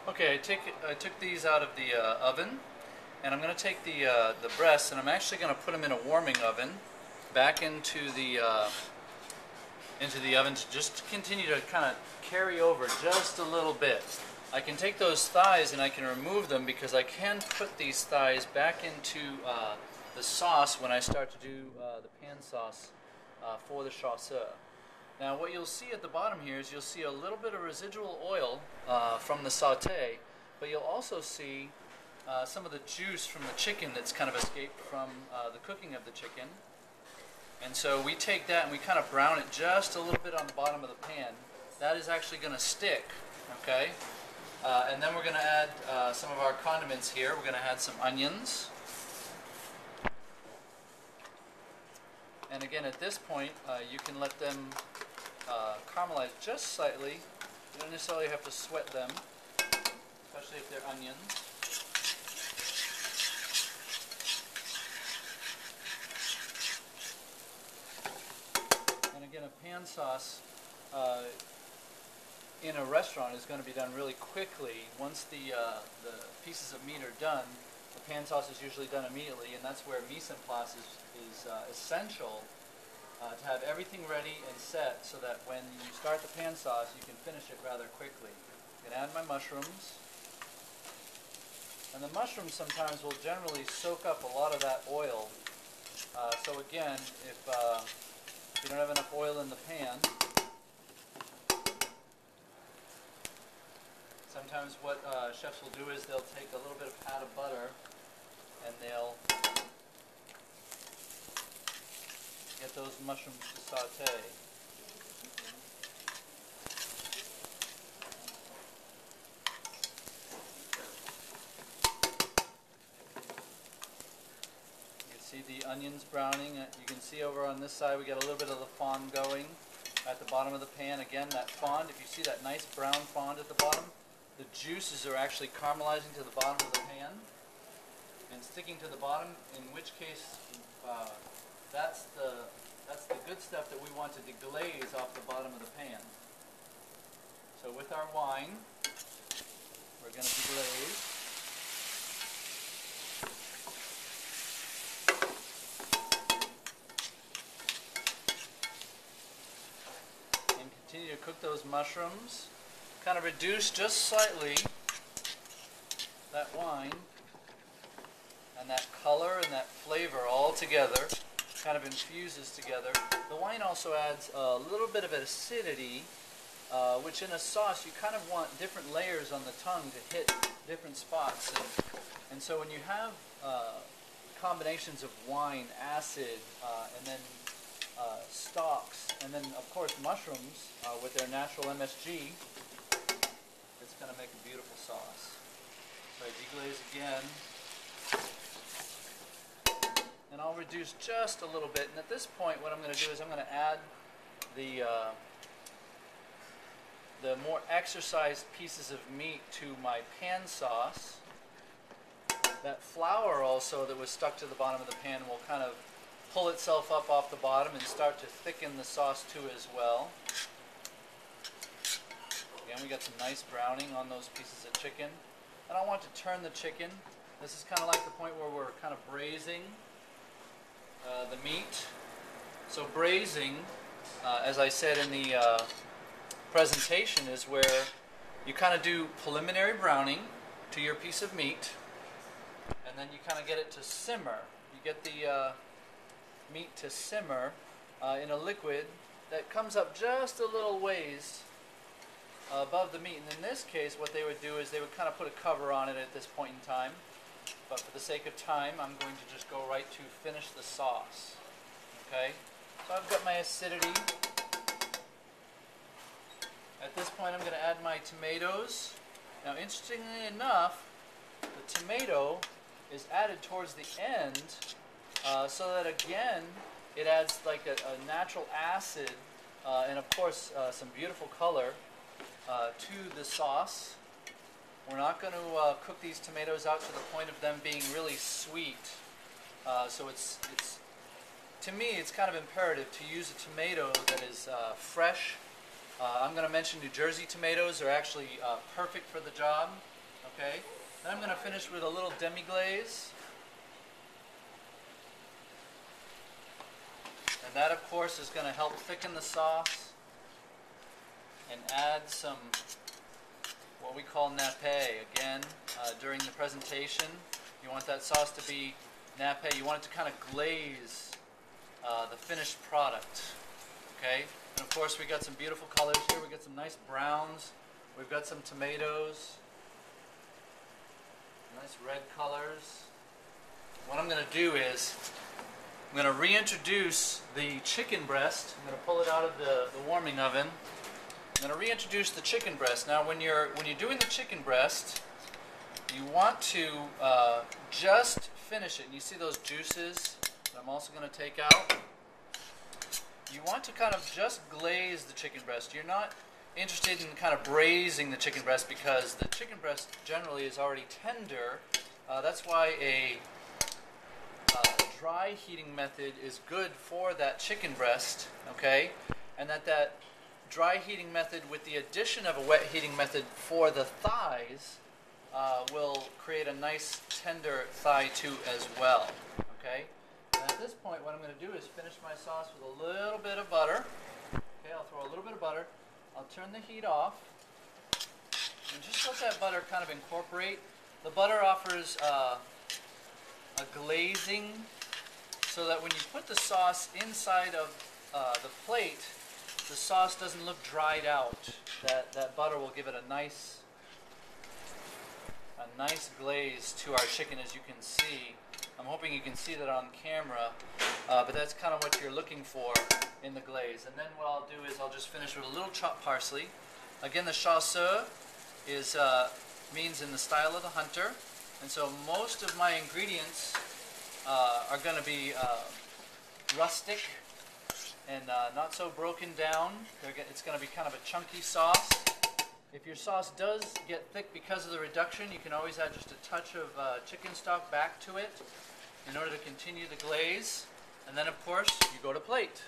Okay, I took these out of the oven, and I'm going to take the breasts, and I'm actually going to put them in a warming oven, back into the oven to just continue to kind of carry over just a little bit. I can take those thighs and I can remove them because I can put these thighs back into the sauce when I start to do the pan sauce for the chasseur. Now what you'll see at the bottom here is you'll see a little bit of residual oil from the saute, but you'll also see some of the juice from the chicken that's kind of escaped from the cooking of the chicken. And so we take that and we kind of brown it just a little bit on the bottom of the pan. That is actually going to stick, okay? And then we're going to add some of our condiments here. We're going to add some onions. And again, at this point, you can let them caramelize just slightly. You don't necessarily have to sweat them, especially if they're onions. And again, a pan sauce in a restaurant is going to be done really quickly. Once the pieces of meat are done, the pan sauce is usually done immediately, and that's where mise en place is essential to have everything ready and set so that when you start the pan sauce, you can finish it rather quickly. I'm going to add my mushrooms. And the mushrooms sometimes will generally soak up a lot of that oil. So again, if you don't have enough oil in the pan, sometimes what chefs will do is they'll take a little bit of pat of butter and they'll get those mushrooms to saute. You can see the onions browning. You can see over on this side we got a little bit of the fond going at the bottom of the pan. Again, that fond, if you see that nice brown fond at the bottom, the juices are actually caramelizing to the bottom of the pan and sticking to the bottom, in which case that's the good stuff that we want to deglaze off the bottom of the pan. So with our wine, we're going to deglaze. And continue to cook those mushrooms. Kind of reduce just slightly that wine and that color and that flavor all together, kind of infuses together. The wine also adds a little bit of acidity, which in a sauce you kind of want different layers on the tongue to hit different spots. And so when you have combinations of wine, acid, and then stalks, and then of course mushrooms with their natural MSG, it's going to make a beautiful sauce. So I deglaze again. And I'll reduce just a little bit. And at this point what I'm going to do is I'm going to add the more exercised pieces of meat to my pan sauce. That flour also that was stuck to the bottom of the pan will kind of pull itself up off the bottom and start to thicken the sauce too as well. Again, we got some nice browning on those pieces of chicken. And I want to turn the chicken. This is kind of like the point where we're kind of braising the meat. So braising, as I said in the presentation, is where you kind of do preliminary browning to your piece of meat, and then you kind of get it to simmer. You get the meat to simmer in a liquid that comes up just a little ways above the meat. And in this case, what they would do is they would kind of put a cover on it at this point in time. But for the sake of time, I'm going to just go right to finish the sauce. Okay? So I've got my acidity. At this point, I'm going to add my tomatoes. Now, interestingly enough, the tomato is added towards the end, so that again, it adds like a natural acid and of course some beautiful color to the sauce. We're not going to cook these tomatoes out to the point of them being really sweet. So it's to me, it's kind of imperative to use a tomato that is fresh I'm going to mention New Jersey tomatoes are actually perfect for the job. Okay. Then I'm going to finish with a little demi-glaze. And that, of course, is going to help thicken the sauce and add some what we call nappe. Again, during the presentation, you want that sauce to be nappe. You want it to kind of glaze the finished product. Okay? And of course, we got some beautiful colors here. We got some nice browns. We've got some tomatoes. Nice red colors. What I'm going to do is I'm going to reintroduce the chicken breast. I'm going to pull it out of the warming oven. I'm going to reintroduce the chicken breast. Now, when you're doing the chicken breast, you want to just finish it. And you see those juices that I'm also going to take out. You want to kind of just glaze the chicken breast. You're not interested in kind of braising the chicken breast because the chicken breast generally is already tender. That's why a dry heating method is good for that chicken breast, okay? And that dry heating method with the addition of a wet heating method for the thighs will create a nice tender thigh too as well, okay? And at this point, what I'm going to do is finish my sauce with a little bit of butter. Okay, I'll throw a little bit of butter. I'll turn the heat off and just let that butter kind of incorporate. The butter offers a glazing so that when you put the sauce inside of the plate, the sauce doesn't look dried out. That butter will give it a nice glaze to our chicken, as you can see. I'm hoping you can see that on camera, but that's kind of what you're looking for in the glaze. And then what I'll do is I'll just finish with a little chopped parsley. Again, the chasseur means in the style of the hunter, and so most of my ingredients are going to be rustic and not so broken down. It's going to be kind of a chunky sauce. If your sauce does get thick because of the reduction, you can always add just a touch of chicken stock back to it in order to continue the glaze. And then, of course, you go to plate.